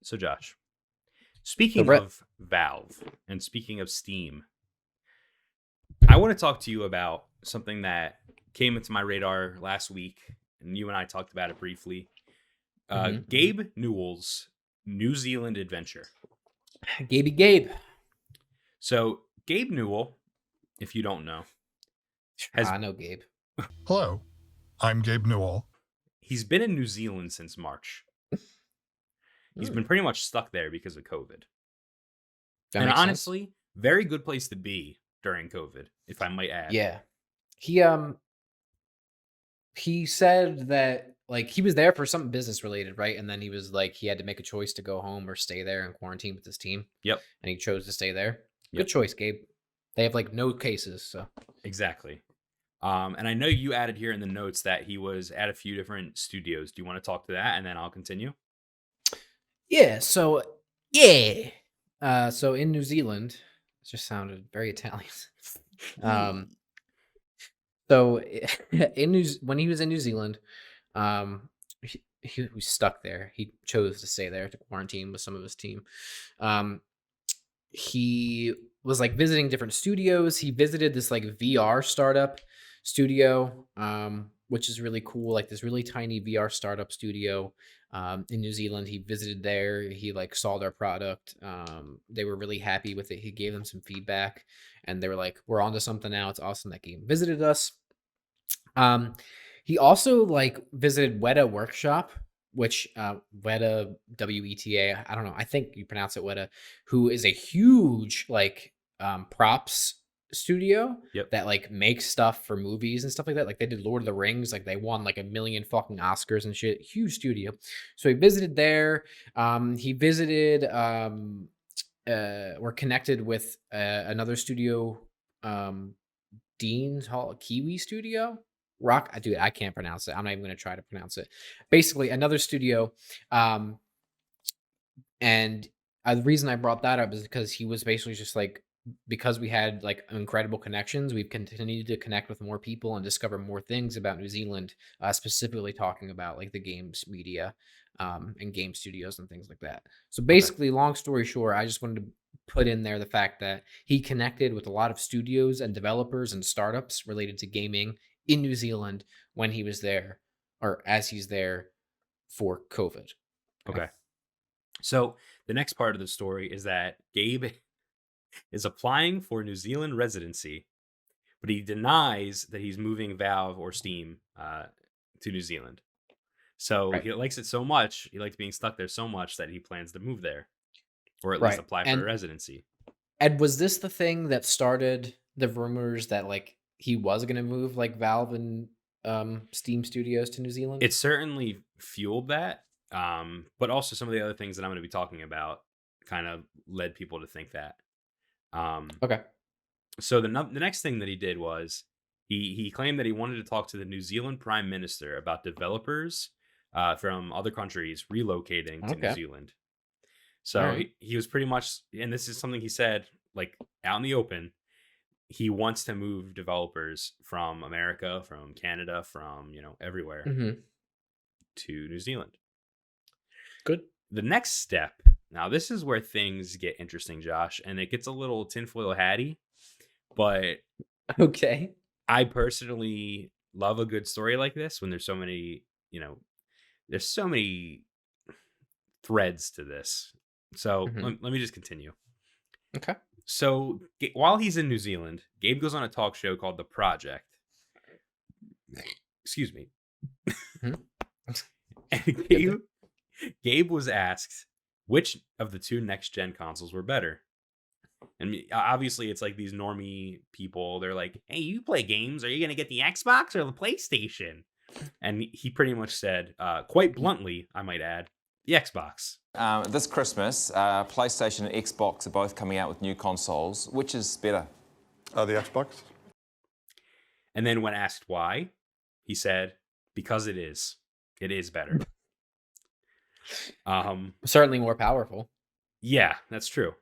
So, Josh, So speaking Brett, of Valve and speaking of Steam, I want to talk to you about something that came into my radar last week, and you and I talked about it briefly. Gabe Newell's New Zealand adventure. Gabe. So, Gabe Newell, if you don't know, has I know Gabe. Hello, I'm Gabe Newell. he's been in New Zealand since March. He's been pretty much stuck there because of COVID. That And makes sense. honestly, very good place to be during COVID, if I might add. Yeah. He said that like he was there for something business related, right? And then he was like he had to make a choice to go home or stay there in quarantine with his team. Yep. And he chose to stay there. Yep. Good choice, Gabe. They have like no cases, so Exactly. And I know you added here in the notes that he was at a few different studios. Do you want to talk to that, and then I'll continue? yeah, so yeah. So in New Zealand, it just sounded very Italian. Um So when he was in New Zealand, he was stuck there. He chose to stay there to quarantine with some of his team. Um, he was like visiting different studios. He visited this like VR startup studio, which is really cool. Like this really tiny VR startup studio in New Zealand. He visited there. He like saw their product. They were really happy with it. He gave them some feedback, and they were like, "We're onto something now. It's awesome that game visited us." Um, he also like visited Weta Workshop, which Weta WETA, I don't know, I think you pronounce it Weta, who is a huge like props studio Yep. that like makes stuff for movies and stuff like that. Like they did Lord of the Rings, like they won like a million fucking Oscars and shit. Huge studio. So he visited there. He visited we're connected with another studio, Dean's Hall Kiwi Studio. Rock, dude, I can't pronounce it. I'm not even going to try to pronounce it. Basically, another studio. And the reason I brought that up is because he was basically just like, because we had like incredible connections, we've continued to connect with more people and discover more things about New Zealand, specifically talking about like the games media and game studios and things like that. So basically, long story short, I just wanted to put in there the fact that he connected with a lot of studios and developers and startups related to gaming in New Zealand when he was there or as he's there for COVID. Okay. So the next part of the story is that Gabe is applying for New Zealand residency, but he denies that he's moving Valve or Steam to New Zealand. So Right. he likes it so much, he likes being stuck there so much that he plans to move there, or at least Right. apply for a residency. And was this the thing that started the rumors that like he was going to move like Valve and Steam Studios to New Zealand? It certainly fueled that, but also some of the other things that I'm going to be talking about kind of led people to think that. Okay. So the next thing that he did was he claimed that he wanted to talk to the New Zealand Prime Minister about developers from other countries relocating to New Okay. Zealand. So All right. he was pretty much, and this is something he said like out in the open. He wants to move developers from America, from Canada, from everywhere Mm-hmm. to New Zealand. Good. The next step. Now this is where things get interesting, Josh, and it gets a little tinfoil hatty. But Okay. I personally love a good story like this when there's so many threads to this. So Mm-hmm. let me just continue. Okay. So while he's in New Zealand, Gabe goes on a talk show called The Project. Excuse me. Mm-hmm. And Gabe was asked which of the two next-gen consoles were better. And obviously, it's like these normie people. They're like, hey, you play games. Are you going to get the Xbox or the PlayStation? And he pretty much said, quite bluntly, I might add, the Xbox. This Christmas, PlayStation and Xbox are both coming out with new consoles. Which is better? The Xbox. And then when asked why, he said, because it is. It is better. Certainly more powerful. Yeah, that's true.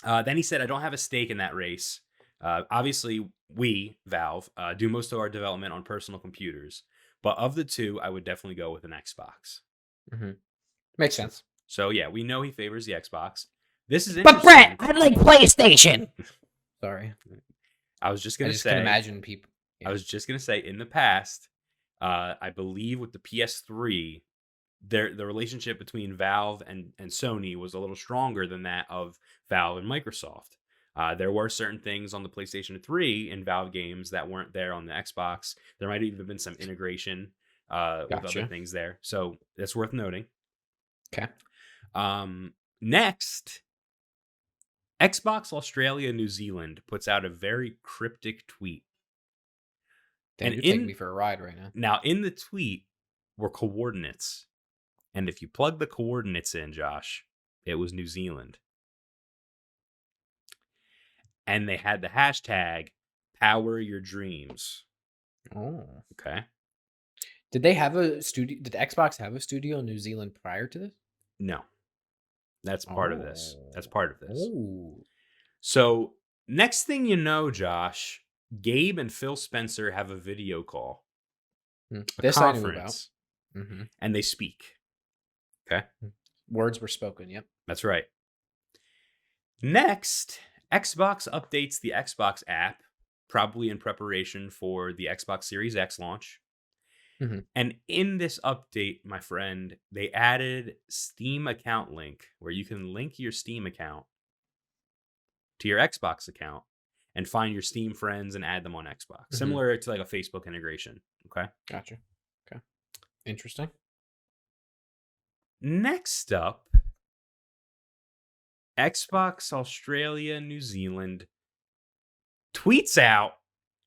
Then he said, I don't have a stake in that race. Obviously, we, Valve, do most of our development on personal computers. But of the two, I would definitely go with an Xbox. Mm-hmm. Makes sense. So yeah, we know he favors the Xbox. This is But interesting. Brett, I like PlayStation. Sorry, I was just I gonna just can say. imagine people. I was just gonna say. In the past, I believe with the PS3, the relationship between Valve and Sony was a little stronger than that of Valve and Microsoft. There were certain things on the PlayStation 3 in Valve games that weren't there on the Xbox. There might have even been some integration with other Gotcha. things there. So that's worth noting. Okay. Next, Xbox Australia New Zealand puts out a very cryptic tweet. Damn, And you're taking me for a ride right now. Now, in the tweet were coordinates. And if you plug the coordinates in, Josh, it was New Zealand. And they had the hashtag Power Your Dreams. Oh. Okay. Did they have a studio? Did Xbox have a studio in New Zealand prior to this? No. That's part of this. That's Oh. part of this. Oh. So, next thing you know, Josh, Gabe and Phil Spencer have a video call. A This conference. I knew about. Mm-hmm. And they speak. Okay. Words were spoken. Yep. That's right. Next, Xbox updates the Xbox app, probably in preparation for the Xbox Series X launch. Mhm. And in this update, my friend, they added Steam account link where you can link your Steam account to your Xbox account and find your Steam friends and add them on Xbox. Similar to like a Facebook integration. Okay. Gotcha. Okay. Interesting. Next up, Xbox Australia New Zealand tweets out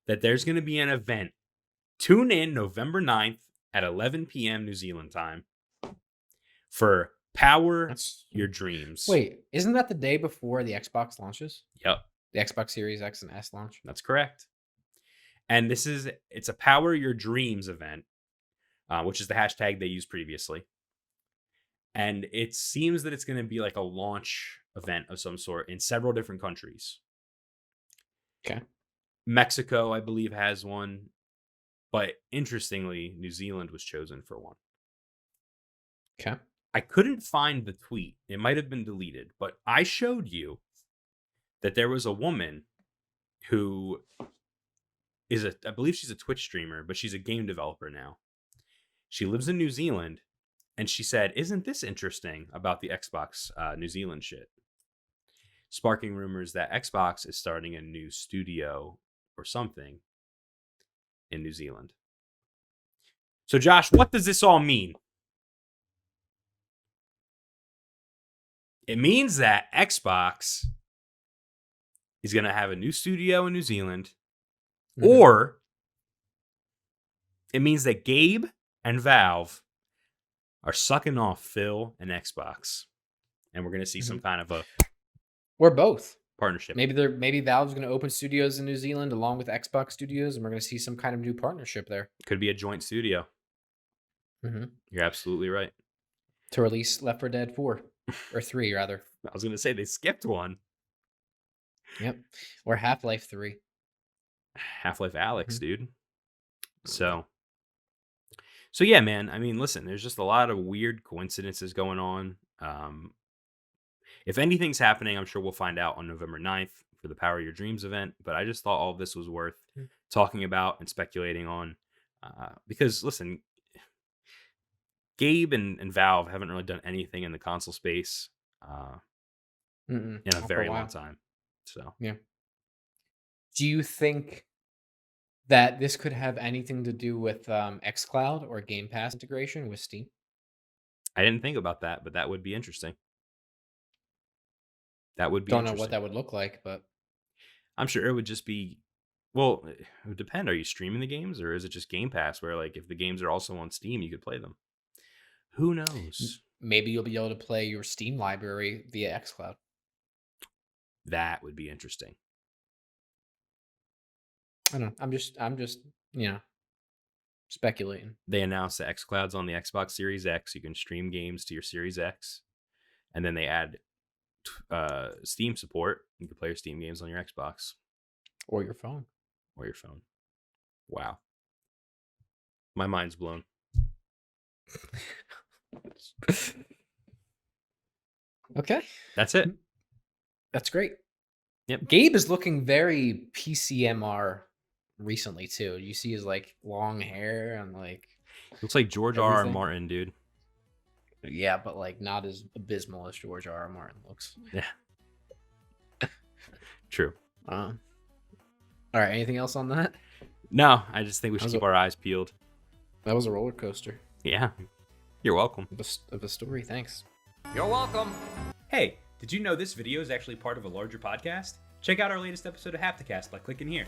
that there's going to be an event. Tune in November 9th at 11 p.m. New Zealand time for Power Your Dreams. Wait, isn't that the day before the Xbox launches? Yep, The Xbox Series X and S launch? that's correct. And it's a Power Your Dreams event, which is the hashtag they used previously. And it seems that it's going to be like a launch event of some sort in several different countries. Okay. Mexico, I believe, has one. But interestingly, New Zealand was chosen for one. Okay. I couldn't find the tweet. It might have been deleted, but I showed you that there was a woman who is I believe she's a Twitch streamer, but she's a game developer now. She lives in New Zealand, and she said, "Isn't this interesting about the Xbox New Zealand shit?" Sparking rumors that Xbox is starting a new studio or something in New Zealand. So, Josh, what does this all mean? It means that Xbox is going to have a new studio in New Zealand, or it means that Gabe and Valve are sucking off Phil and Xbox, and we're going to see some kind of a or both partnership. Maybe Valve's going to open studios in New Zealand along with Xbox studios, and we're going to see some kind of new partnership there. Could be a joint studio. You're absolutely right. To release Left 4 Dead 4 or 3 rather. I was going to say they skipped one. Yep. Or Half-Life 3. Half-Life Alyx, dude. So yeah, man. I mean, listen, there's just a lot of weird coincidences going on. If anything's happening, I'm sure we'll find out on November 9th for the Power Your Dreams event. But I just thought all of this was worth talking about and speculating on. Because, listen, Gabe and Valve haven't really done anything in the console space in a very long time. So yeah. Do you think that this could have anything to do with xCloud or Game Pass integration with Steam? I didn't think about that, but that would be interesting. That would be Don't know what that would look like, but I'm sure it would just be, well, it would depend. Are you streaming the games, or is it just Game Pass where, like, if the games are also on Steam, you could play them? Who knows? Maybe you'll be able to play your Steam library via xCloud. That would be interesting. I don't know. I'm just, speculating. They announced that xCloud's on the Xbox Series X. You can stream games to your Series X. And then they add Steam support. You can play your Steam games on your Xbox. Or your phone. Wow. My mind's blown. Okay. That's it. That's great. Yep. Gabe is looking very PCMR recently too. You see his like long hair and like Looks like George R.R. everything. Martin, dude. Yeah, but like not as abysmal as George R.R. Martin looks. Yeah. True. All right. Anything else on that? No, I just think we should How's keep it- our eyes peeled. That was a roller coaster Yeah. You're welcome. of a story. Thanks. You're welcome. Hey, did you know this video is actually part of a larger podcast? Check out our latest episode of Hapticast by clicking here.